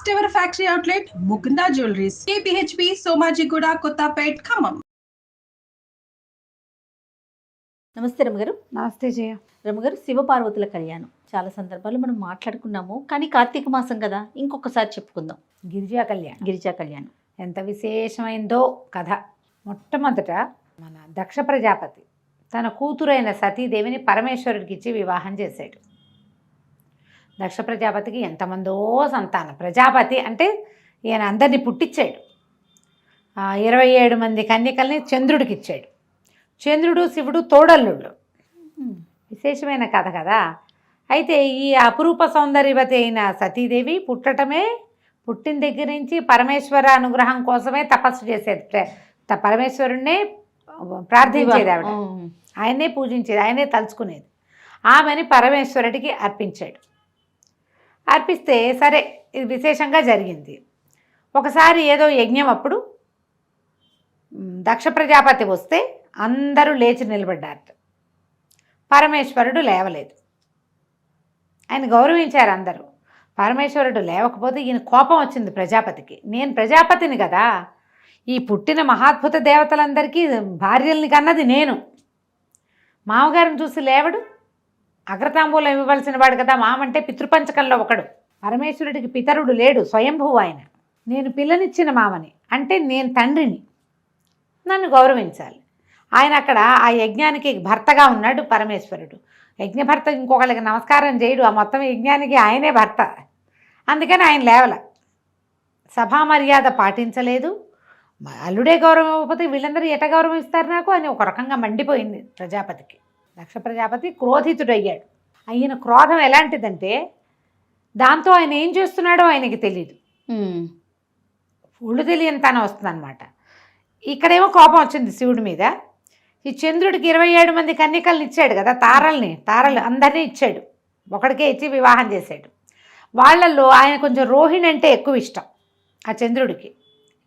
First ever factory outlet Mukunda jewelleries, KPHP, Somajiguda, Kothapet, Khammam. నమస్తే రమగారు. నమస్తే జయ. రమగారు, శివపార్వతుల కళ్యాణం చాలా సందర్భాలు మనం మాట్లాడుకున్నాము, కానీ కార్తీక మాసం కదా, ఇంకొకసారి చెప్పుకుందాం. గిరిజా కళ్యాణం ఎంత విశేషమైందో కథ. మొట్టమొదట మన దక్ష ప్రజాపతి తన కూతురైన సతీదేవిని పరమేశ్వరుడికి ఇచ్చి వివాహం చేశాడు. దక్ష ప్రజాపతికి ఎంతమందో సంతానం. ప్రజాపతి అంటే ఈయన అందరినీ పుట్టించాడు. 27 మంది కన్యకల్ని చంద్రుడికి ఇచ్చాడు. చంద్రుడు శివుడు తోడల్లుళ్ళు. విశేషమైన కథ కదా. అయితే ఈ అపురూప సౌందర్యవతి అయిన సతీదేవి పుట్టిన దగ్గర నుంచి పరమేశ్వర అనుగ్రహం కోసమే తపస్సు చేసేది. పరమేశ్వరుణ్ణే ప్రార్థించేది ఆవిడ, ఆయన్నే పూజించేది, ఆయనే తలుచుకునేది. ఆమెని పరమేశ్వరుడికి అర్పించాడు. అర్పిస్తే సరే, ఇది విశేషంగా జరిగింది. ఒకసారి ఏదో యజ్ఞం అప్పుడు దక్ష ప్రజాపతి వస్తే అందరూ లేచి నిలబడ్డారట. పరమేశ్వరుడు లేవలేదు. ఆయన గౌరవించారు అందరూ. పరమేశ్వరుడు లేవకపోతే ఈయన కోపం వచ్చింది ప్రజాపతికి. నేను ప్రజాపతిని కదా, ఈ పుట్టిన మహాద్భుత దేవతలందరికీ భార్యల్ని కన్నది నేను. మామగారిని చూసి లేవడు, అగ్రతాంబూలం ఇవ్వవలసిన వాడు కదా. మామంటే పితృపంచకంలో ఒకడు. పరమేశ్వరుడికి పితరుడు లేడు, స్వయంభువు ఆయన. నేను పిల్లనిచ్చిన మామని, అంటే నేను తండ్రిని, నన్ను గౌరవించాలి. ఆయన అక్కడ ఆ యజ్ఞానికి భర్తగా ఉన్నాడు పరమేశ్వరుడు. యజ్ఞభర్త ఇంకొకళ్ళకి నమస్కారం చేయడు, ఆ మొత్తం యజ్ఞానికి ఆయనే భర్త. అందుకని ఆయన లేవల, సభా మర్యాద పాటించలేదు. అల్లుడే గౌరవం ఇవ్వకపోతే వీళ్ళందరూ ఎట గౌరవం ఇస్తారు నాకు అని ఒక రకంగా మండిపోయింది ప్రజాపతికి. దక్ష ప్రజాపతి క్రోధితుడయ్యాడు. ఆయన క్రోధం ఎలాంటిదంటే దాంతో ఆయన ఏం చేస్తున్నాడో ఆయనకి తెలియదు, ఒళ్ళు తెలియని తన వస్తుందన్నమాట. ఇక్కడేమో కోపం వచ్చింది శివుడి మీద. ఈ చంద్రుడికి 27 మంది కన్యకల్ని ఇచ్చాడు కదా, తారలు అందరినీ ఇచ్చాడు. ఒకడికే ఇచ్చి వివాహం చేశాడు. వాళ్ళల్లో ఆయన కొంచెం రోహిణి అంటే ఎక్కువ ఇష్టం ఆ చంద్రుడికి.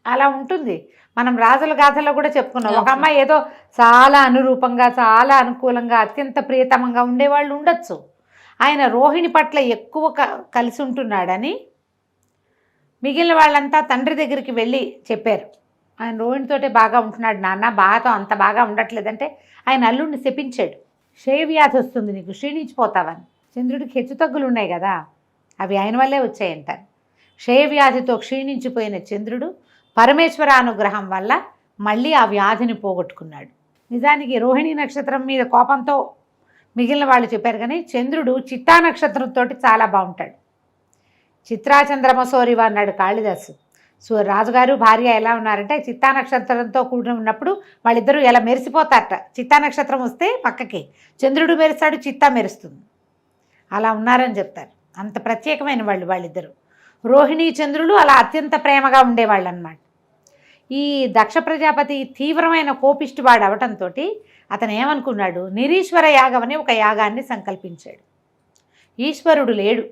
అలా ఉంటుంది. మనం రాజుల గాథల్లో కూడా చెప్పుకున్నాం. ఒక అమ్మాయి ఏదో చాలా అనురూపంగా, చాలా అనుకూలంగా, అత్యంత ప్రియతమంగా ఉండేవాళ్ళు ఉండొచ్చు. ఆయన రోహిణి పట్ల ఎక్కువ కలిసి ఉంటున్నాడని మిగిలిన వాళ్ళంతా తండ్రి దగ్గరికి వెళ్ళి చెప్పారు. ఆయన రోహిణితోటే బాగా ఉంటున్నాడు నాన్న, బాగా అంత బాగా ఉండట్లేదంటే ఆయన అల్లుడిని శపించాడు. క్షయవ్యాధి వస్తుంది నీకు, క్షీణించిపోతావని. చంద్రుడికి హెచ్చుతగ్గులు ఉన్నాయి కదా, అవి ఆయన వల్లే వచ్చాయంటారు. క్షయవ్యాధితో క్షీణించిపోయిన చంద్రుడు పరమేశ్వర అనుగ్రహం వల్ల మళ్ళీ ఆ వ్యాధిని పోగొట్టుకున్నాడు. నిజానికి రోహిణి నక్షత్రం మీద కోపంతో మిగిలిన వాళ్ళు చెప్పారు, కానీ చంద్రుడు చిత్తా నక్షత్రంతో చాలా బాగుంటాడు. చిత్రాచంద్రమసోరివ అన్నాడు కాళిదాసు. రాజుగారు భార్య ఎలా ఉన్నారంటే చిత్తా నక్షత్రంతో కూడి ఉన్నప్పుడు వాళ్ళిద్దరూ ఎలా మెరిసిపోతారట. చిత్తా నక్షత్రం వస్తే పక్కకి చంద్రుడు మెరుస్తాడు, చిత్తా మెరుస్తుంది. అలా ఉన్నారని చెప్తారు. అంత ప్రత్యేకమైన వాళ్ళిద్దరూ. రోహిణి చంద్రులు అలా అత్యంత ప్రేమగా ఉండేవాళ్ళు అన్నమాట. ఈ దక్ష ప్రజాపతి తీవ్రమైన కోపిష్టివాడు అవటంతో అతను ఏమనుకున్నాడు, నిరీశ్వర యాగం అని ఒక యాగాన్ని సంకల్పించాడు. ఈశ్వరుడు లేడు.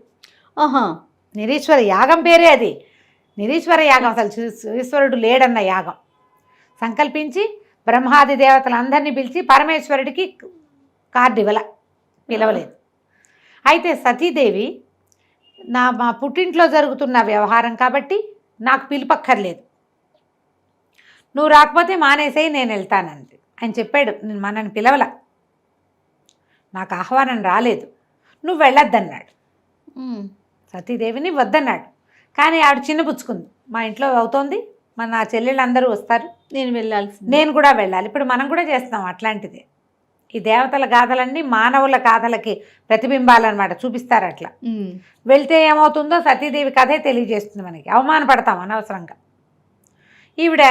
నిరీశ్వర యాగం పేరే అది, నిరీశ్వర యాగం. అసలు ఈశ్వరుడు లేడన్న యాగం సంకల్పించి బ్రహ్మాది దేవతలందరినీ పిలిచి పరమేశ్వరుడికి కార్డు పిలవలేదు. అయితే సతీదేవి మా పుట్టింట్లో జరుగుతున్న వ్యవహారం కాబట్టి నాకు పిలుపక్కర్లేదు, నువ్వు రాకపోతే మానేసేయి, నేను వెళ్తానంది. ఆయన చెప్పాడు, మనని పిలవల, నాకు ఆహ్వానం రాలేదు, నువ్వు వెళ్ళొద్దన్నాడు. సతీదేవిని వద్దన్నాడు. కానీ ఆవిడ చిన్నపుచ్చుకుంది. మా ఇంట్లో అవుతోంది, నా చెల్లెళ్ళందరూ వస్తారు, నేను కూడా వెళ్ళాలి. ఇప్పుడు మనం కూడా చేస్తాం అట్లాంటిది. ఈ దేవతల గాథలన్నీ మానవుల గాథలకి ప్రతిబింబాలన్నమాట, చూపిస్తారు. అట్లా వెళ్తే ఏమవుతుందో సతీదేవి కథే తెలియజేస్తుంది మనకి. అవమానపడతాం అనవసరంగా. ఈవిడ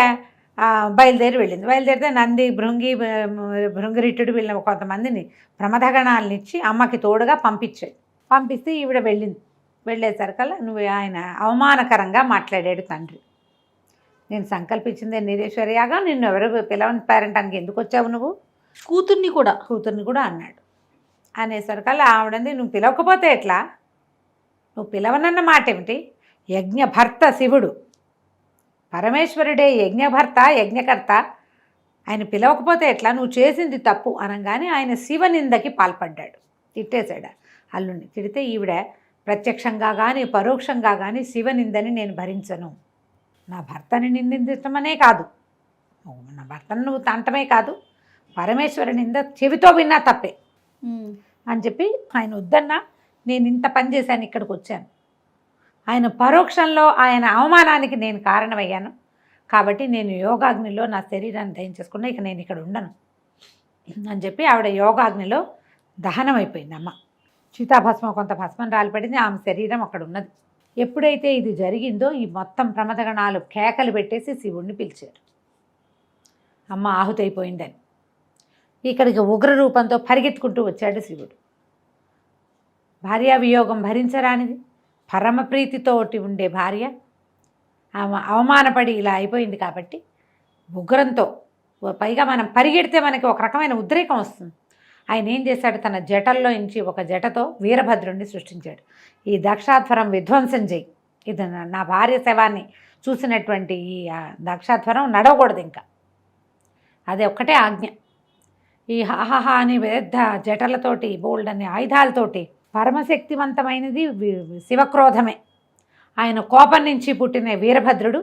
బయలుదేరి వెళ్ళింది. బయలుదేరితే నంది, భృంగిరిట్టుడు వీళ్ళ కొంతమందిని ప్రమథగణాలను ఇచ్చి అమ్మకి తోడుగా పంపిస్తే ఈవిడ వెళ్ళింది. వెళ్ళేసరికల్లా ఆయన అవమానకరంగా మాట్లాడాడు తండ్రి. నేను సంకల్పించిందే నిరీశ్వర యాగం, నిన్ను ఎవరు పిలవని పేరంటానికి ఎందుకు వచ్చావు నువ్వు, కూతుర్ని కూడా అన్నాడు. అనేసరికల్లా ఆవిడంది, నువ్వు పిలవకపోతే ఎట్లా, నువ్వు పిలవనన్న మాట ఏమిటి, యజ్ఞభర్త శివుడు, పరమేశ్వరుడే యజ్ఞభర్త యజ్ఞకర్త, ఆయన పిలవకపోతే ఎట్లా, నువ్వు చేసింది తప్పు అనగానే ఆయన శివనిందకి పాల్పడ్డాడు. తిట్టేశాడు అల్లుడిని. తిడితే ఈవిడ ప్రత్యక్షంగా కానీ పరోక్షంగా కానీ శివనిందని నేను భరించను. నా భర్తని నిందించటమనే కాదు, నా భర్తను నువ్వు తంటమే కాదు, పరమేశ్వర నింద చెవితో విన్నా తప్పే అని చెప్పి ఆయన వద్దన్నా నేను ఇంత పని చేశాను, ఇక్కడికి వచ్చాను. ఆయన పరోక్షంలో ఆయన అవమానానికి నేను కారణమయ్యాను కాబట్టి నేను యోగాగ్నిలో నా శరీరాన్ని దహించేసుకున్నా, ఇక నేను ఇక్కడ ఉండను అని చెప్పి ఆవిడ యోగాగ్నిలో దహనం అయిపోయింది. అమ్మ చితాభస్మం కొంత భస్మం రాలిపడింది, ఆమె శరీరం అక్కడ ఉన్నది. ఎప్పుడైతే ఇది జరిగిందో ఈ మొత్తం ప్రమదగణాలు కేకలు పెట్టేసి శివుణ్ణి పిలిచారు, అమ్మ ఆహుతైపోయిందని. ఇక్కడికి ఉగ్ర రూపంతో పరిగెత్తుకుంటూ వచ్చాడు శివుడు. భార్యా వియోగం భరించరానిది, పరమ ప్రీతితోటి ఉండే భార్య ఆమె అవమానపడి ఇలా అయిపోయింది కాబట్టి ఉగ్రంతో, పైగా మనం పరిగెడితే మనకి ఒక రకమైన ఉద్రేకం వస్తుంది. ఆయన ఏం చేశాడు, తన జటల్లో నుంచి ఒక జటతో వీరభద్రుడిని సృష్టించాడు. ఈ దక్షాధ్వరం విధ్వంసం చేయి, ఇది నా భార్య శవాన్ని చూసినటువంటి ఈ దక్షాధ్వరం నడవకూడదు ఇంకా, అదే ఒక్కటే ఆజ్ఞ. ఈ హాహా అని పెద్ద జటలతోటి బోల్డ్ అనే ఆయుధాలతోటి పరమశక్తివంతమైనది శివక్రోధమే. ఆయన కోపం నుంచి పుట్టిన వీరభద్రుడు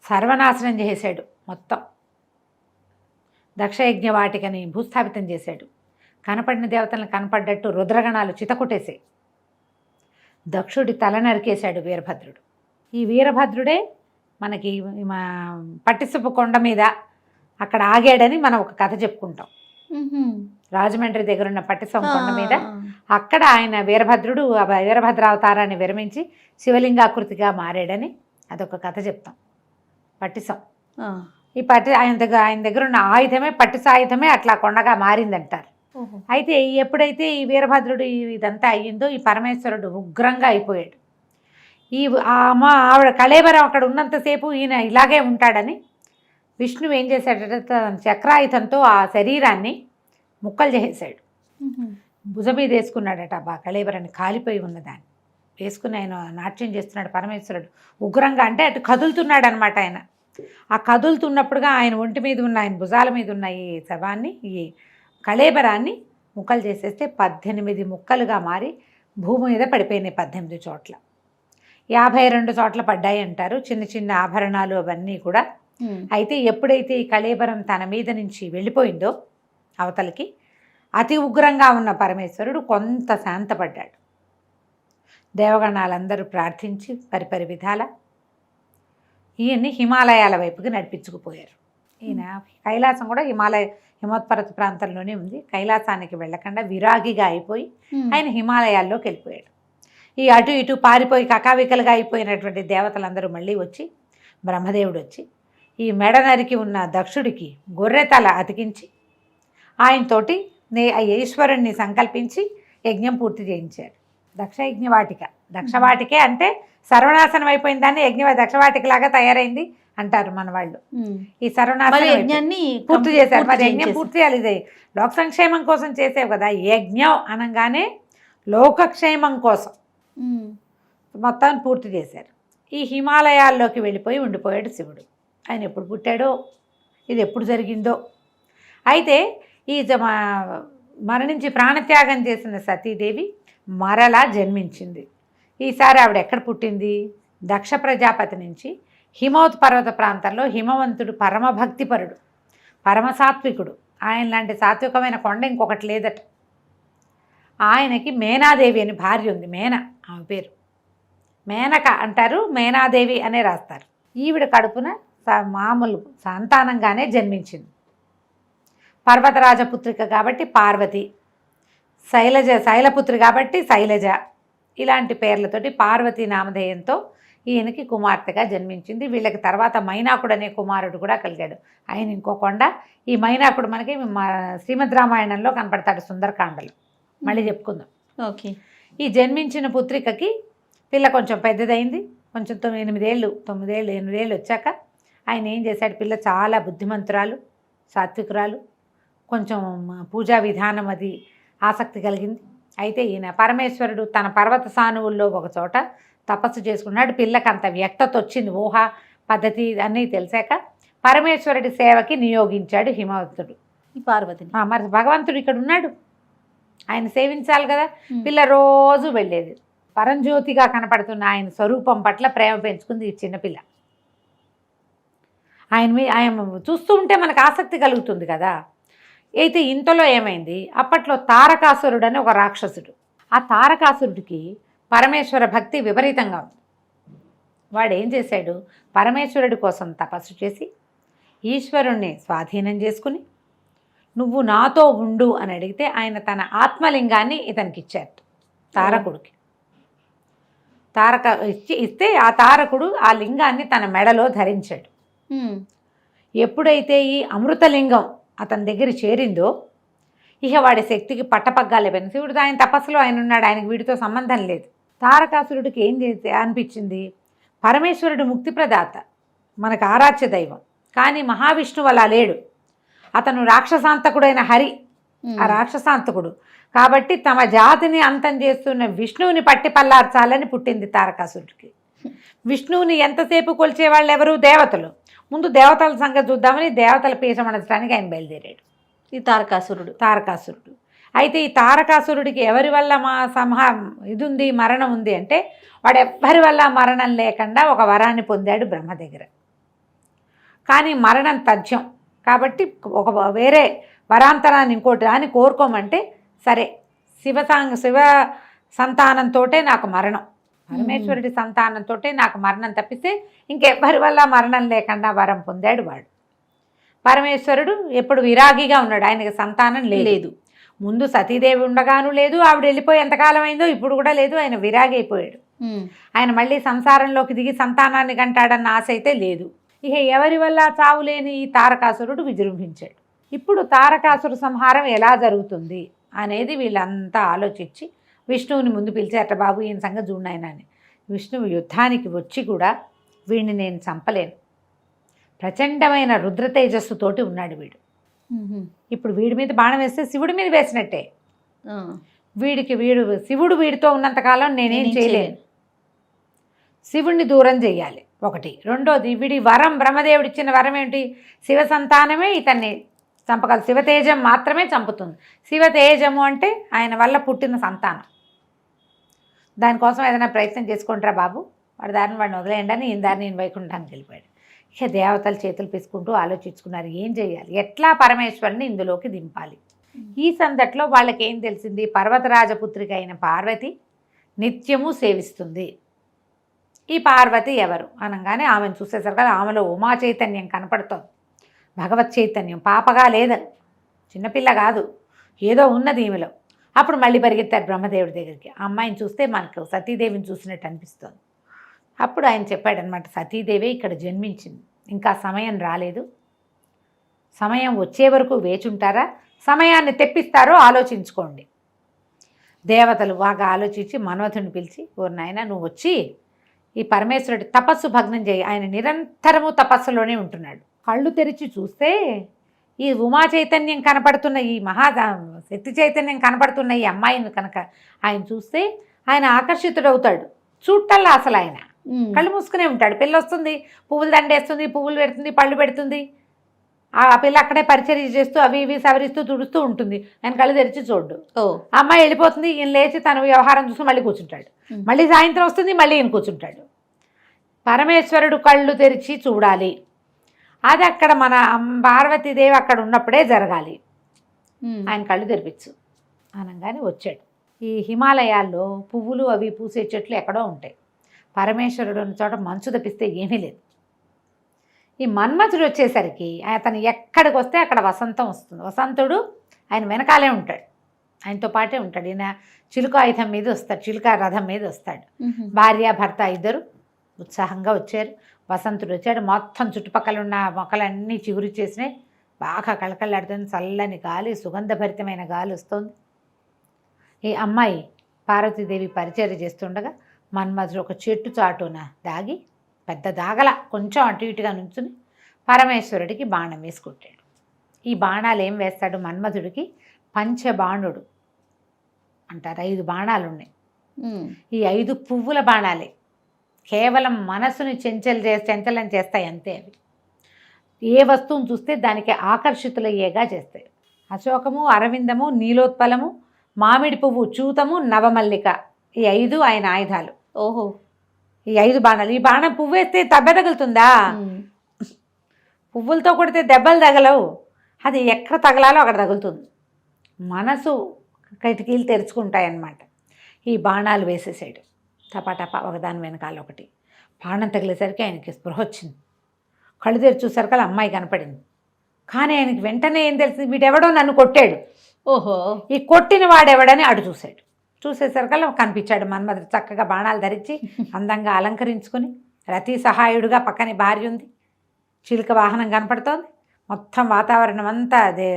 సర్వనాశనం చేశాడు, మొత్తం దక్షయజ్ఞ వాటికని భూస్థాపితం చేశాడు. కనపడిన దేవతలను కనపడ్డట్టు రుద్రగణాలు చితకుట్టేసాయి. దక్షుడి తల నరికేశాడు వీరభద్రుడు. ఈ వీరభద్రుడే మనకి పట్టిసపు కొండ మీద అక్కడ ఆగాడని మనం ఒక కథ చెప్పుకుంటాం. రాజమండ్రి దగ్గర ఉన్న పట్టిసపు కొండ మీద అక్కడ ఆయన వీరభద్రుడు వీరభద్రావతారాన్ని విరమించి శివలింగాకృతిగా మారాడని అదొక కథ చెప్తాం. పట్టిసం ఈ ఆయన దగ్గర ఉన్న ఆయుధమే పట్టిసాయుధమే అట్లా కొండగా మారిందంటారు. అయితే ఎప్పుడైతే ఈ వీరభద్రుడు ఇదంతా అయ్యిందో ఈ పరమేశ్వరుడు ఉగ్రంగా అయిపోయాడు. ఆవిడ కళేబరం అక్కడ ఉన్నంతసేపు ఈయన ఇలాగే ఉంటాడని విష్ణువు ఏం చేశాడంటే తన చక్రాయుధంతో ఆ శరీరాన్ని ముక్కలు చేసేసాడు. భుజం మీద వేసుకున్నాడట కళేబరాన్ని, కాలిపోయి ఉన్నదాన్ని వేసుకుని ఆయన నాట్యం చేస్తున్నాడు పరమేశ్వరుడు ఉగ్రంగా. అంటే అటు కదులుతున్నాడు అనమాట ఆయన. ఆ కదులుతున్నప్పుడుగా ఆయన ఒంటి మీద ఉన్న, ఆయన భుజాల మీద ఉన్న ఈ శవాన్ని, ఈ కళేబరాన్ని ముక్కలు చేసేస్తే 18 ముక్కలుగా మారి భూమి మీద పడిపోయినాయి. 18 చోట్ల, 52 చోట్ల పడ్డాయి అంటారు, చిన్న చిన్న ఆభరణాలు అవన్నీ కూడా. అయితే ఎప్పుడైతే ఈ కళేబరం తన మీద నుంచి వెళ్ళిపోయిందో అవతలకి, అతి ఉగ్రంగా ఉన్న పరమేశ్వరుడు కొంత శాంతపడ్డాడు. దేవగణాలందరూ ప్రార్థించి పరిపరి విధాల ఈయన్ని హిమాలయాల వైపుకి నడిపించుకుపోయారు. ఈయన కైలాసం కూడా హిమోత్పర్వత ప్రాంతంలోనే ఉంది. కైలాసానికి వెళ్ళకుండా విరాగిగా అయిపోయి ఆయన హిమాలయాల్లోకి వెళ్ళిపోయాడు. ఈ అటు ఇటు పారిపోయి కకావికలుగా అయిపోయినటువంటి దేవతలందరూ మళ్ళీ వచ్చి, బ్రహ్మదేవుడు వచ్చి ఈ మెడ నరికి ఉన్న దక్షుడికి గొర్రెతల అతికించి ఆయనతోటి ఈశ్వరుణ్ణి సంకల్పించి యజ్ఞం పూర్తి చేయించాడు. దక్షయజ్ఞ వాటిక, దక్షవాటికే అంటే సర్వనాశనం అయిపోయిన దాన్ని దక్షవాటిక లాగా తయారైంది అంటారు మన వాళ్ళు. ఈ సర్వనాశనం పూర్తి చేశారు. మరి యజ్ఞం పూర్తి చేయాలి, ఇది లోక సంక్షేమం కోసం చేసేవి కదా. యజ్ఞం అనగానే లోకక్షేమం కోసం మొత్తం పూర్తి చేశారు. ఈ హిమాలయాల్లోకి వెళ్ళిపోయి ఉండిపోయాడు శివుడు. ఆయన ఎప్పుడు పుట్టాడో, ఇది ఎప్పుడు జరిగిందో. అయితే ఈ మరణించి ప్రాణత్యాగం చేసిన సతీదేవి మరలా జన్మించింది. ఈసారి ఆవిడ ఎక్కడ పుట్టింది? దక్ష ప్రజాపతి నుంచి హిమోత్పర్వత ప్రాంతంలో హిమవంతుడు పరమభక్తిపరుడు, పరమసాత్వికుడు. ఆయన లాంటి సాత్వికమైన కొండ ఇంకొకటి లేదట. ఆయనకి మేనాదేవి అని భార్య ఉంది. ఆమె పేరు మేనక అంటారు, మేనాదేవి అనే రాస్తారు. ఈవిడ కడుపున మామూలు సంతానంగానే జన్మించింది. పర్వతరాజపుత్రిక కాబట్టి పార్వతి, శైలపుత్రి కాబట్టి శైలజ, ఇలాంటి పేర్లతోటి పార్వతీ నామధేయంతో ఈయనకి కుమార్తెగా జన్మించింది. వీళ్ళకి తర్వాత మైనాకుడు అనే కుమారుడు కూడా కలిగాడు. ఆయన ఇంకో కొండ. ఈ మైనాకుడు మనకి శ్రీమద్ రామాయణంలో కనపడతాడు, సుందరకాండలో. మళ్ళీ చెప్పుకుందాం. ఓకే. ఈ జన్మించిన పుత్రికకి పిల్ల కొంచెం పెద్దదైంది. కొంచెం 9 ఏళ్ళు వచ్చాక ఆయన ఏం చేశాడు, పిల్ల చాలా బుద్ధిమంతురాలు, సాత్వికురాలు, కొంచెం పూజా విధానం అది ఆసక్తి కలిగింది. అయితే ఈయన పరమేశ్వరుడు తన పర్వత సానువుల్లో ఒక చోట తపస్సు చేసుకున్నాడు. పిల్లకి అంత వ్యక్తత వచ్చింది, ఊహ పద్ధతి అన్నీ తెలిసాక పరమేశ్వరుడి సేవకి నియోగించాడు హిమవంతుడు. ఈ పార్వతిని. మరి భగవంతుడు ఇక్కడ ఉన్నాడు, ఆయన సేవించాలి కదా. పిల్ల రోజు వెళ్ళేది. పరంజ్యోతిగా కనపడుతున్న ఆయన స్వరూపం పట్ల ప్రేమ పెంచుకుంది ఈ చిన్నపిల్ల. ఆయన చూస్తూ ఉంటే మనకు ఆసక్తి కలుగుతుంది కదా. అయితే ఇంతలో ఏమైంది, అప్పట్లో తారకాసురుడు అని ఒక రాక్షసుడు. ఆ తారకాసురుడికి పరమేశ్వర భక్తి విపరీతంగా ఉంది. వాడు ఏం చేశాడు, పరమేశ్వరుడి కోసం తపస్సు చేసి ఈశ్వరుణ్ణి స్వాధీనం చేసుకుని నువ్వు నాతో ఉండు అని అడిగితే ఆయన తన ఆత్మలింగాన్ని ఇతనికి ఇచ్చారు, తారకుడికి. ఇస్తే ఆ తారకుడు ఆ లింగాన్ని తన మెడలో ధరించాడు. ఎప్పుడైతే ఈ అమృతలింగం అతని దగ్గర చేరిందో ఇక వాడి శక్తికి పట్టపగ్గాలే పోయింది. శివుడు ఆయన తపస్సులో ఆయన ఉన్నాడు, ఆయనకు వీడితో సంబంధం లేదు. తారకాసురుడికి ఏం చేస్తే అనిపించింది, పరమేశ్వరుడు ముక్తిప్రదాత, మనకు ఆరాధ్య దైవం. కానీ మహావిష్ణువు అలా లేడు. అతను రాక్షసాంతకుడైన హరి, ఆ రాక్షసాంతకుడు. కాబట్టి తమ జాతిని అంతం చేస్తున్న విష్ణువుని పట్టి పల్లార్చాలని పుట్టింది తారకాసురుడికి. విష్ణువుని ఎంతసేపు కొలిచేవాళ్ళు ఎవరు, దేవతలు. ముందు దేవతల సంగతి చూద్దామని దేవతల పీఠమనడానికి ఆయన బయలుదేరాడు ఈ తారకాసురుడు. అయితే ఈ తారకాసురుడికి ఎవరి వల్ల ఇది ఉంది, మరణం ఉంది అంటే వాడు ఎవ్వరి వల్ల మరణం లేకుండా ఒక వరాన్ని పొందాడు బ్రహ్మ దగ్గర. కానీ మరణం తథ్యం కాబట్టి ఒక వేరే వరాంతరాన్ని ఇంకోటి దాన్ని కోరుకోమంటే సరే శివ సంతానంతో నాకు మరణం, పరమేశ్వరుడి సంతానంతో నాకు మరణం తప్పిస్తే ఇంకెవ్వరి వల్ల మరణం లేకుండా వరం పొందాడు వాడు. పరమేశ్వరుడు ఎప్పుడు విరాగిగా ఉన్నాడు, ఆయనకి సంతానం లేదు. ముందు సతీదేవి ఉండగాను లేదు, ఆవిడ వెళ్ళిపోయి ఎంతకాలం అయిందో ఇప్పుడు కూడా లేదు. ఆయన విరాగి అయిపోయాడు. ఆయన మళ్ళీ సంసారంలోకి దిగి సంతానాన్ని కంటాడన్న ఆశ అయితే లేదు. ఇక ఎవరి వల్ల చావులేని ఈ తారకాసురుడు విజృంభించాడు. ఇప్పుడు తారకాసుర సంహారం ఎలా జరుగుతుంది అనేది వీళ్ళంతా ఆలోచించి విష్ణువుని ముందు పిలిచి, అట్ట బాబు ఈయన సంగతి చూడనాయన అని. విష్ణువు యుద్ధానికి వచ్చి కూడా వీడిని నేను చంపలేను, ప్రచండమైన రుద్ర తేజస్సుతోటి ఉన్నాడు వీడు. ఇప్పుడు వీడి మీద బాణం వేస్తే శివుడి మీద వేసినట్టే. శివుడు వీడితో ఉన్నంతకాలం నేనేం చేయలేను, శివుడిని దూరం చెయ్యాలి ఒకటి. రెండోది వీడి వరం, బ్రహ్మదేవుడిచ్చిన వరం ఏంటి, శివ సంతానమే ఇతన్ని చంపగలదు, శివతేజం మాత్రమే చంపుతుంది. శివతేజము అంటే ఆయన వల్ల పుట్టిన సంతానం. దానికోసం ఏదైనా ప్రయత్నం చేసుకుంటారా బాబు, వాడి దారిని వాడిని వదిలేయండి అని ఈయన దారిని నేను వైకుంఠానికి వెళ్ళిపోయాడు. ఇక దేవతలు చేతులు పిసుకుంటూ ఆలోచించుకున్నారు ఏం చేయాలి, ఎట్లా పరమేశ్వరుని ఇందులోకి దింపాలి. ఈ సందట్లో వాళ్ళకి ఏం తెలిసింది, పర్వతరాజపుత్రిక అయిన పార్వతి నిత్యము సేవిస్తుంది. ఈ పార్వతి ఎవరు అనగానే ఆమెను చూసేసరికి ఆమెలో ఉమా చైతన్యం కనపడుతోంది, భగవత్ చైతన్యం. పాపగా లేదని, చిన్నపిల్ల కాదు, ఏదో ఉన్నది ఈమెలో. అప్పుడు మళ్ళీ పరిగెత్తారు బ్రహ్మదేవుడి దగ్గరికి. ఆ అమ్మాయిని చూస్తే మనకు సతీదేవిని చూసినట్టు అనిపిస్తుంది. అప్పుడు ఆయన చెప్పాడనమాట, సతీదేవి ఇక్కడ జన్మించింది, ఇంకా సమయం రాలేదు, సమయం వచ్చే వరకు వేచుంటారా, సమయాన్ని తెప్పిస్తారో ఆలోచించుకోండి. దేవతలు బాగా ఆలోచించి మన్మథుని పిలిచి, ఓ నాయన నువ్వు వచ్చి ఈ పరమేశ్వరుడి తపస్సు భగ్నం చేయి. ఆయన నిరంతరము తపస్సులోనే ఉంటున్నాడు. కళ్ళు తెరిచి చూస్తే ఈ ఉమా చైతన్యం కనపడుతున్న, ఈ శక్తి చైతన్యం కనపడుతున్న ఈ అమ్మాయిని కనుక ఆయన చూస్తే ఆయన ఆకర్షితుడవుతాడు. చూడటల్లా అసలు ఆయన కళ్ళు మూసుకునే ఉంటాడు. పిల్ల వస్తుంది, పువ్వులు దండేస్తుంది, పువ్వులు పెడుతుంది, పళ్ళు పెడుతుంది. ఆ పిల్ల అక్కడే పరిచర్య చేస్తూ అవి ఇవి సవరిస్తూ తుడుస్తూ ఉంటుంది. ఆయన కళ్ళు తెరిచి చూడ్డు. అమ్మాయి వెళ్ళిపోతుంది, ఈయన లేచి తన వ్యవహారం చూసి మళ్ళీ కూర్చుంటాడు. మళ్ళీ సాయంత్రం వస్తుంది, మళ్ళీ ఈయన కూర్చుంటాడు. పరమేశ్వరుడు కళ్ళు తెరిచి చూడాలి, అది అక్కడ మన పార్వతీదేవి అక్కడ ఉన్నప్పుడే జరగాలి. ఆయన కళ్ళు తెరిపించు అనగానే వచ్చాడు. ఈ హిమాలయాల్లో పువ్వులు అవి పూసే చెట్లు ఎక్కడో ఉంటాయి. పరమేశ్వరుడు ఉన్న చోట మంచు తప్పిస్తే ఏమీ లేదు. ఈ మన్మథుడు వచ్చేసరికి అతను ఎక్కడికి వస్తే అక్కడ వసంతం వస్తుంది. వసంతుడు ఆయన వెనకాలే ఉంటాడు, ఆయనతో పాటే ఉంటాడు. ఈయన చిలుక ఆయుధం మీద వస్తాడు, చిలుక రథం మీద వస్తాడు. భార్య భర్త ఇద్దరు ఉత్సాహంగా వచ్చారు. వసంతుడు వచ్చాడు. మొత్తం చుట్టుపక్కల ఉన్న మొక్కలన్నీ చిగురు చేసినాయి, బాగా కళకళలాడుతుంది. చల్లని గాలి, సుగంధభరితమైన గాలి వస్తుంది. ఈ అమ్మాయి పార్వతీదేవి పరిచర్య చేస్తుండగా మన్మథుడు ఒక చెట్టు చాటున దాగి, పెద్ద దాగల కొంచెం అటు ఇటుగా నుంచుని పరమేశ్వరుడికి బాణం వేసుకుంటాడు. ఈ బాణాలు ఏం వేస్తాడు మన్మథుడికి, పంచబాణుడు అంటారు. 5 బాణాలు ఉన్నాయి. ఈ 5 పువ్వుల బాణాలే, కేవలం మనసుని చంచలం చేస్తాయి అంతే. అవి ఏ వస్తువును చూస్తే దానికి ఆకర్షితులయ్యేగా చేస్తాయి. అశోకము, అరవిందము, నీలోత్పలము, మామిడి పువ్వు, చూతము, నవమల్లిక, ఈ 5 ఆయన ఆయుధాలు. ఓహో. ఈ 5 బాణాలు. ఈ బాణం పువ్వు వేస్తే దెబ్బ తగులుతుందా? పువ్వులతో కొడితే దెబ్బలు తగలవు. అది ఎక్కడ తగలాలో అక్కడ తగులుతుంది. మనసు కిటికీలు తెరుచుకుంటాయన్నమాట. ఈ బాణాలు వేసేసాడు టపాటపా, ఒకదాని వెనకాల ఒకటి. బాణం తగిలేసరికి ఆయనకి స్పృహ వచ్చింది. కళ్ళు తెరిచి చూసరికి అమ్మాయి కనపడింది. కానీ ఆయనకి వెంటనే ఏం తెలిసింది, వీడెవడో నన్ను కొట్టాడు. ఓహో. ఈ కొట్టిన వాడెవడని అటు చూశాడు. చూసేసరికల్లా కనిపించాడు మన్మధుడు చక్కగా బాణాలు ధరించి అందంగా అలంకరించుకొని రతి సహాయుడుగా. పక్కనే భార్య ఉంది, చిలుక వాహనం కనపడుతోంది. మొత్తం వాతావరణం అంతా అదే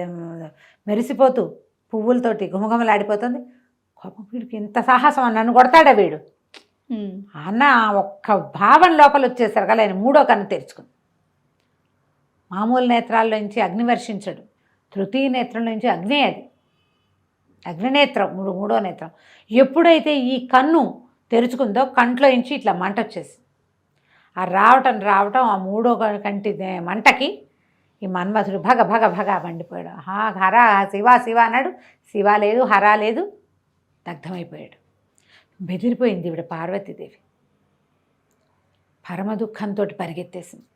మెరిసిపోతూ పువ్వులతోటి గుమగుమలాడిపోతుంది. కోపం, వీడికి ఇంత సాహసం, నన్ను కొడతాడా వీడు అన్న ఒక్క భావం లోపల వచ్చేసరికల్లా ఆయన 3వ కన్ను తెరుచుకుంది. మామూలు నేత్రాల్లోంచి అగ్ని వర్షించడు, తృతీయ నేత్రంలోంచి అగ్నే, అది అగ్నినేత్రం, 3వ నేత్రం. ఎప్పుడైతే ఈ కన్ను తెరుచుకుందో కంట్లో నుంచి ఇట్లా మంట వచ్చేసింది. ఆ రావటం ఆ 3వ కంటి మంటకి ఈ మన్మధుడు భగ భగ భగ మండిపోయాడు. హర శివ శివ అన్నాడు. శివ లేదు, హర లేదు, దగ్ధమైపోయాడు. బెదిరిపోయింది ఈవిడ పార్వతీదేవి. పరమ దుఃఖంతో పరిగెత్తేసింది.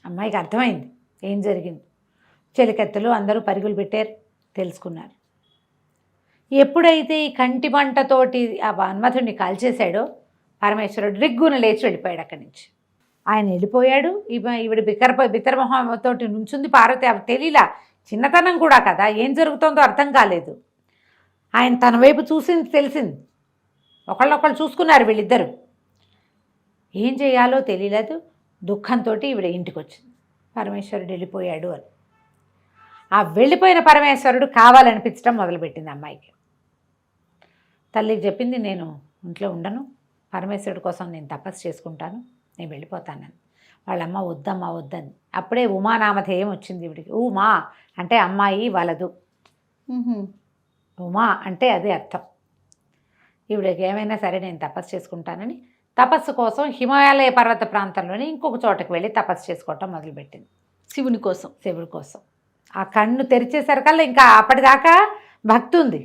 అమ్మాయికి అర్థమైంది ఏం జరిగింది. చెలికత్తెలు అందరూ పరుగులు పెట్టారు, తెలుసుకున్నారు. ఎప్పుడైతే ఈ కంటి మంటతోటి ఆ మన్మథుడిని కాల్చేశాడో పరమేశ్వరుడు రిగ్గున లేచి వెళ్ళిపోయాడు అక్కడి నుంచి. ఆయన వెళ్ళిపోయాడు. ఈవిడ బిత్తరమొహంతో నుంచుంది పార్వతి. అవి తెలియలా, చిన్నతనం కూడా కదా, ఏం జరుగుతుందో అర్థం కాలేదు. ఆయన తన వైపు చూసింది, తెలిసింది. ఒకళ్ళొకళ్ళు చూసుకున్నారు వీళ్ళిద్దరూ. ఏం చేయాలో తెలియలేదు. దుఃఖంతో ఈవిడ ఇంటికి వచ్చింది. పరమేశ్వరుడు వెళ్ళిపోయాడు అని. ఆ వెళ్ళిపోయిన పరమేశ్వరుడు కావాలనిపించడం మొదలుపెట్టింది అమ్మాయికి. తల్లికి చెప్పింది, నేను ఇంట్లో ఉండను, పరమేశ్వరుడి కోసం నేను తపస్సు చేసుకుంటాను, నేను వెళ్ళిపోతానని. వాళ్ళమ్మ వద్దమ్మా వద్దని. అప్పుడే ఉమానామధేయం వచ్చింది ఈవిడికి. ఉమా అంటే అమ్మాయి వలదు, ఉమా అంటే అదే అర్థం. ఈవిడికి ఏమైనా సరే నేను తపస్సు చేసుకుంటానని తపస్సు కోసం హిమాలయ పర్వత ప్రాంతంలోని ఇంకొక చోటకి వెళ్ళి తపస్సు చేసుకోవటం మొదలుపెట్టింది. శివుడి కోసం. ఆ కన్ను తెరిచేసరికల్లా ఇంకా అప్పటిదాకా భక్తి ఉంది,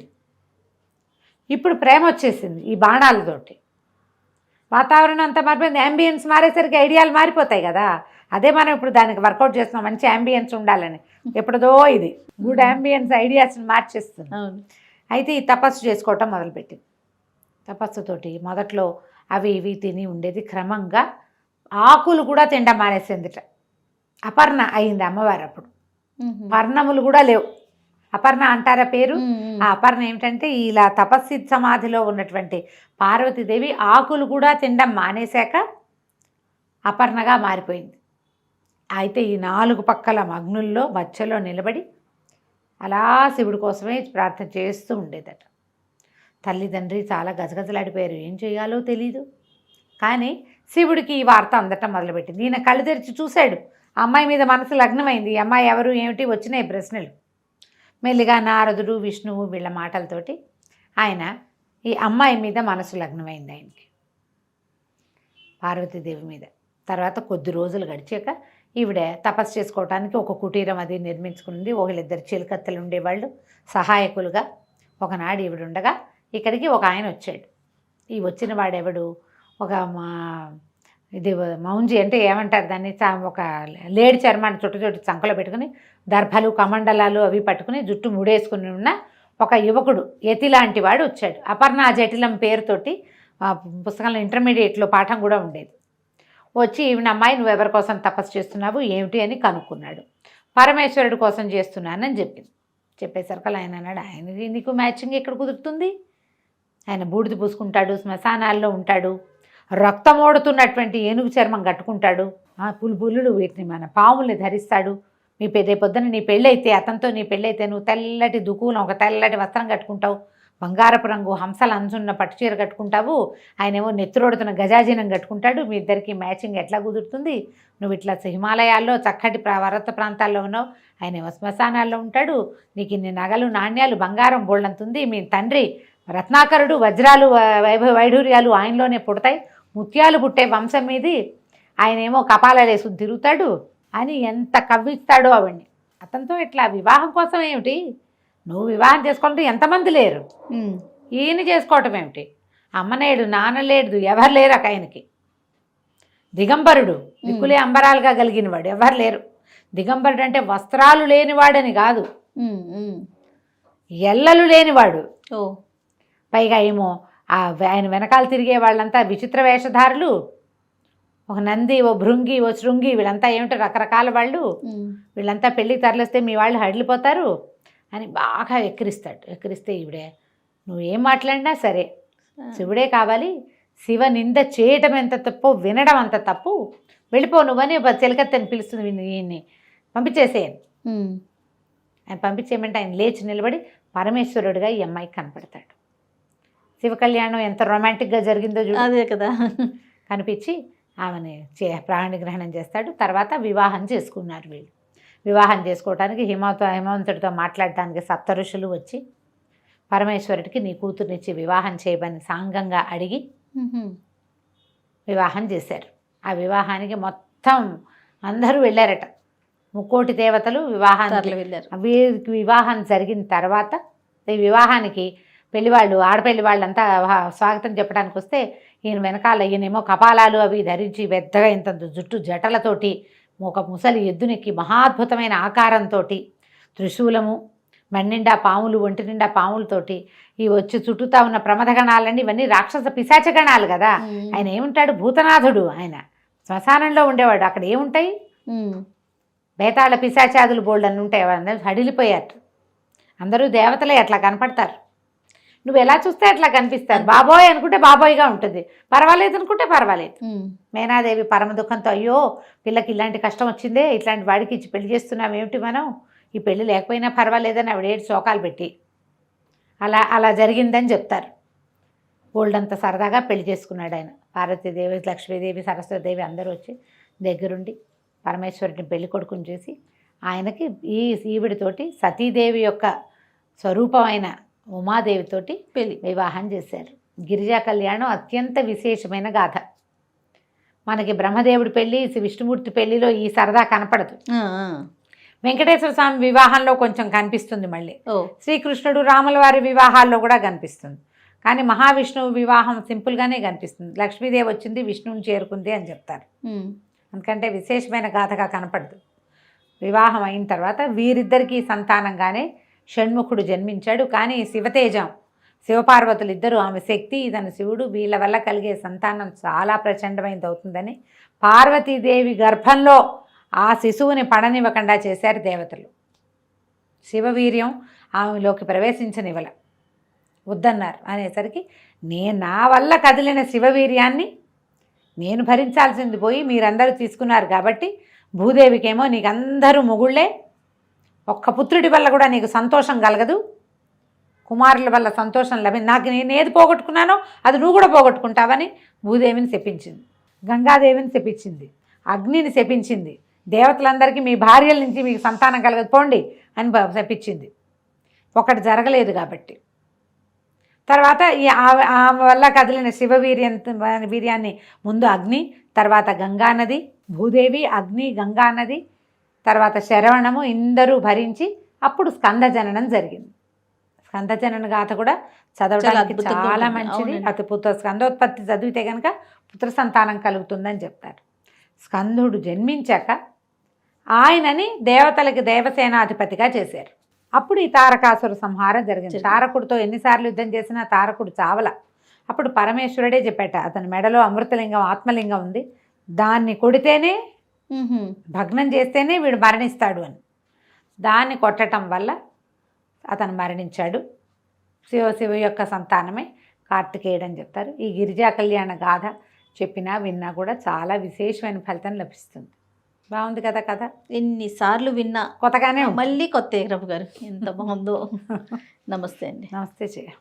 ఇప్పుడు ప్రేమ వచ్చేసింది. ఈ బాణాలతోటి వాతావరణం అంతా మారిపోయింది. యాంబియన్స్ మారేసరికి ఐడియాలు మారిపోతాయి కదా. అదే మనం ఇప్పుడు దానికి వర్కౌట్ చేస్తున్నాం, మంచి యాంబియన్స్ ఉండాలని. ఎప్పుడుదో ఇది గుడ్ యాంబియన్స్ ఐడియాస్ని మార్చేస్తుంది. అయితే ఈ తపస్సు చేసుకోవటం మొదలుపెట్టింది. తపస్సుతోటి మొదట్లో అవి ఇవి తిని ఉండేది, క్రమంగా ఆకులు కూడా తినడం మానేసిందిట. అపర్ణ అయింది అమ్మవారు అప్పుడు. పర్ణములు కూడా లేవు. అపర్ణ అంటారా పేరు? ఆ అపర్ణ ఏమిటంటే ఇలా తపస్సి సమాధిలో ఉన్నటువంటి పార్వతీదేవి ఆకులు కూడా తినడం మానేశాక అపర్ణగా మారిపోయింది. అయితే ఈ 4 పక్కల అగ్నుల్లో మధ్యలో నిలబడి అలా శివుడి కోసమే ప్రార్థన చేస్తూ ఉండేదట. తల్లిదండ్రి చాలా గజగజలాడిపోయారు, ఏం చేయాలో తెలీదు. కానీ శివుడికి ఈ వార్త అందటం మొదలుపెట్టింది. ఈయన కళ్ళు తెరిచి చూశాడు, అమ్మాయి మీద మనసు లగ్నమైంది. ఈ అమ్మాయి ఎవరు ఏమిటి వచ్చినాయి ప్రశ్నలు. మెల్లిగా నారదుడు, విష్ణువు వీళ్ళ మాటలతోటి ఆయన ఈ అమ్మాయి మీద మనసు లగ్నమైంది ఆయనకి, పార్వతీదేవి మీద. తర్వాత కొద్ది రోజులు గడిచాక ఈవిడ తపస్సు చేసుకోవడానికి ఒక కుటీరం అది నిర్మించుకుంది. ఒకళ్ళిద్దరు చిలుకత్తెలు ఉండేవాళ్ళు సహాయకులుగా. ఒకనాడు ఈవిడ ఉండగా ఇక్కడికి ఒక ఆయన వచ్చాడు. ఈ వచ్చిన వాడెవడు, ఒక ఇది మౌంజి అంటే ఏమంటారు దాన్ని, ఒక లేడి చర్మాన్ని చుట్టు చంకలో పెట్టుకుని దర్భలు కమండలాలు అవి పట్టుకుని జుట్టు ముడేసుకుని ఉన్న ఒక యువకుడు, యతి లాంటి వాడు వచ్చాడు. అపర్ణ జటిలం పేరుతోటి పుస్తకంలో ఇంటర్మీడియట్లో పాఠం కూడా ఉండేది. వచ్చి ఈవిన అమ్మాయి నువ్వు ఎవరి కోసం తపస్సు చేస్తున్నావు ఏమిటి అని కనుక్కున్నాడు. పరమేశ్వరుడి కోసం చేస్తున్నానని చెప్పింది. చెప్పేసరికి ఆయన అన్నాడు, ఆయనది నీకు మ్యాచింగ్ ఎక్కడ కుదురుతుంది? ఆయన బూడిద పూసుకుంటాడు, శ్మశానాల్లో ఉంటాడు, రక్తం ఓడుతున్నటువంటి ఏనుగు చర్మం కట్టుకుంటాడు, పులులు వీటిని మన పాముల్ని ధరిస్తాడు. మీ పొద్దున నీ పెళ్ళైతే, అతనితో నీ పెళ్ళైతే నువ్వు తెల్లటి దుకులం ఒక తెల్లటి వస్త్రం కట్టుకుంటావు, బంగారపు రంగు హంసల అంచున్న పట్టుచీర కట్టుకుంటావు, ఆయనేమో నెత్తురోడుతున్న గజాజీనం కట్టుకుంటాడు. మీ ఇద్దరికి మ్యాచింగ్ ఎట్లా కుదురుతుంది? నువ్వు ఇట్లా హిమాలయాల్లో చక్కటి పర్వత ప్రాంతాల్లో ఉన్నావు, ఆయనేమో శ్మశానాల్లో ఉంటాడు, నీకు ఇన్ని నగలు నాణ్యాలు బంగారం బోళ్ళంతుంది. మీ తండ్రి రత్నాకరుడు, వజ్రాలు వైఢూర్యాలు ఆయనలోనే పుడతాయి, ముత్యాలు పుట్టే వంశం మీది, ఆయనేమో కపాలలేసుకుని తిరుగుతాడు అని ఎంత కవ్విస్తాడో ఆవిడ్ని. అతనితో ఇట్లా వివాహం కోసం ఏమిటి, నువ్వు వివాహం చేసుకోవాలంటే ఎంతమంది లేరు, ఈయన చేసుకోవటం ఏమిటి? అమ్మనేడు నాన్నలేడు ఎవరు లేరు అక్క ఆయనకి. దిగంబరుడు, దిక్కులే అంబరాలుగా కలిగినవాడు, ఎవరు లేరు. దిగంబరుడు అంటే వస్త్రాలు లేనివాడని కాదు, ఎల్లలు లేనివాడు. పైగా ఏమో ఆయన వెనకాల తిరిగే వాళ్ళంతా విచిత్ర వేషధారులు, ఒక నంది, ఓ భృంగి, ఓ శృంగి, వీళ్ళంతా ఏమిటో రకరకాల వాళ్ళు, వీళ్ళంతా పెళ్ళికి తరలిస్తే మీ వాళ్ళు హడిలిపోతారు అని బాగా ఎక్కిరిస్తే ఈవిడే నువ్వేం మాట్లాడినా సరే శివుడే కావాలి, శివ నింద చేయటం ఎంత తప్పు, వినడం అంత తప్పు, వెళ్ళిపో నువ్వని చిలకత్తని పిలుస్తుంది ఈయన్ని, పంపించేసేయను. ఆయన పంపించేయమంటే ఆయన లేచి నిలబడి పరమేశ్వరుడిగా ఈ అమ్మాయికి కనపడతాడు. శివ కళ్యాణం ఎంత రొమాంటిక్గా జరిగిందో చూడు. అదే కదా. కనిపించి ఆమెని ప్రాణి గ్రహణం చేస్తాడు. తర్వాత వివాహం చేసుకున్నారు వీళ్ళు. వివాహం చేసుకోవడానికి హిమవంతుడితో మాట్లాడటానికి సప్త ఋషులు వచ్చి పరమేశ్వరుడికి నీ కూతుర్నిచ్చి వివాహం చేయమని సాంగంగా అడిగి వివాహం చేశారు. ఆ వివాహానికి మొత్తం అందరూ వెళ్ళారట, 3 కోటి దేవతలు వివాహానికి వెళ్ళారు. వీరికి వివాహం జరిగిన తర్వాత ఈ వివాహానికి పెళ్లివాళ్ళు, ఆడపెళ్లి వాళ్ళంతా స్వాగతం చెప్పడానికి వస్తే ఈయన వెనకాల ఈయనేమో కపాలాలు అవి ధరించి పెద్దగా ఇంత జుట్టు జటలతోటి ఒక ముసలి ఎద్దునెక్కి మహాద్భుతమైన ఆకారంతో త్రిశూలము, మన్నిండా పాములు, ఒంటి నిండా పాములతోటి ఈ వచ్చి చుట్టూతా ఉన్న ప్రమథగణాలన్నీ ఇవన్నీ రాక్షస పిశాచగణాలు కదా. ఆయన ఏముంటాడు? భూతనాథుడు. ఆయన శ్మశానంలో ఉండేవాడు. అక్కడ ఏముంటాయి? బేతాళ పిశాచాదులు బోల్డ్ అని ఉంటాయి. అందరూ హడిలిపోయారు. అందరూ దేవతలే అట్లా కనపడతారు. నువ్వు ఎలా చూస్తే అట్లా కనిపిస్తారు. బాబోయ్ అనుకుంటే బాబోయ్గా ఉంటుంది, పర్వాలేదు అనుకుంటే పర్వాలేదు. మేనాదేవి పరమ దుఃఖంతో అయ్యో పిల్లకి ఇలాంటి కష్టం వచ్చిందే, ఇట్లాంటి వాడికి ఇచ్చి పెళ్లి చేస్తున్నాం ఏమిటి మనం, ఈ పెళ్ళి లేకపోయినా పర్వాలేదని ఆవిడ 7 శోకాలు పెట్టి అలా జరిగిందని చెప్తారు. గోల్డంత సరదాగా పెళ్లి చేసుకున్నాడు ఆయన. పార్వతీదేవి, లక్ష్మీదేవి, సరస్వతీదేవి అందరూ వచ్చి దగ్గరుండి పరమేశ్వరుడిని పెళ్లి కొడుకుని చేసి ఆయనకి ఈవిడితోటి సతీదేవి యొక్క స్వరూపమైన ఉమాదేవితోటి పెళ్లి వివాహం చేశారు. గిరిజా కళ్యాణం అత్యంత విశేషమైన గాథ. మనకి బ్రహ్మదేవుడి పెళ్ళి, విష్ణుమూర్తి పెళ్లిలో ఈ సరదా కనపడదు. వెంకటేశ్వర స్వామి వివాహంలో కొంచెం కనిపిస్తుంది, మళ్ళీ శ్రీకృష్ణుడు రాముల వారి వివాహాల్లో కూడా కనిపిస్తుంది. కానీ మహావిష్ణువు వివాహం సింపుల్గానే కనిపిస్తుంది. లక్ష్మీదేవి వచ్చింది, విష్ణువుని చేరుకుంది అని చెప్తారు. ఎందుకంటే విశేషమైన గాథగా కనపడదు. వివాహం అయిన తర్వాత వీరిద్దరికీ సంతానంగానే షణ్ముఖుడు జన్మించాడు. కానీ శివతేజం, శివపార్వతులు ఇద్దరు, ఆమె శక్తి, ఇతను శివుడు, వీళ్ళ వల్ల కలిగే సంతానం చాలా ప్రచండమైనది అవుతుందని పార్వతీదేవి గర్భంలో ఆ శిశువుని పడనివ్వకుండా చేశారు దేవతలు. శివవీర్యం ఆమెలోకి ప్రవేశించనివ్వల, వద్దన్నారు. అనేసరికి నా వల్ల కదిలిన శివవీర్యాన్ని నేను భరించాల్సింది పోయి మీరందరూ తీసుకున్నారు కాబట్టి భూదేవికేమో నీకు అందరూ మొగుళ్ళే, ఒక్క పుత్రుడి వల్ల కూడా నీకు సంతోషం కలగదు, కుమారుల వల్ల సంతోషం నాకు నేను ఏది పోగొట్టుకున్నానో అది నువ్వు కూడా పోగొట్టుకుంటావని భూదేవిని శపించింది. గంగాదేవిని శపించింది, అగ్నిని శపించింది, దేవతలందరికీ మీ భార్యల నుంచి మీకు సంతానం కలగదు పోండి అని శపించింది. ఒకటి జరగలేదు కాబట్టి తర్వాత ఆమె వల్ల కదిలిన వీర్యాన్ని ముందు అగ్ని, తర్వాత గంగానది, భూదేవి, అగ్ని, గంగానది, తర్వాత శరవణము ఇందరూ భరించి అప్పుడు స్కందజననం జరిగింది. స్కందజనన గాథ కూడా చదవడానికి చాలా మంచిది. స్కందోత్పత్తి చదివితే కనుక పుత్ర సంతానం కలుగుతుందని చెప్తారు. స్కందుడు జన్మించాక ఆయనని దేవతలకి దేవసేనాధిపతిగా చేశారు. అప్పుడు ఈ తారకాసుర సంహారం జరిగింది. తారకుడితో ఎన్నిసార్లు యుద్ధం చేసినా తారకుడు చావల. అప్పుడు పరమేశ్వరుడే చెప్పాట, అతని మెడలో అమృతలింగం, ఆత్మలింగం ఉంది, దాన్ని కొడితేనే, భగ్నం చేస్తేనే వీడు మరణిస్తాడు అని. దాన్ని కొట్టడం వల్ల అతను మరణించాడు. శివ యొక్క సంతానమే కార్తికేయుడు అని చెప్తారు. ఈ గిరిజా కళ్యాణ గాథ చెప్పినా విన్నా కూడా చాలా విశేషమైన ఫలితం లభిస్తుంది. బాగుంది కదా కథ. ఎన్నిసార్లు విన్నా కొత్తగానే మళ్ళీ కొత్త రఘు గారు ఎంత బాగుందో. నమస్తే అండి. నమస్తే చెయ్య.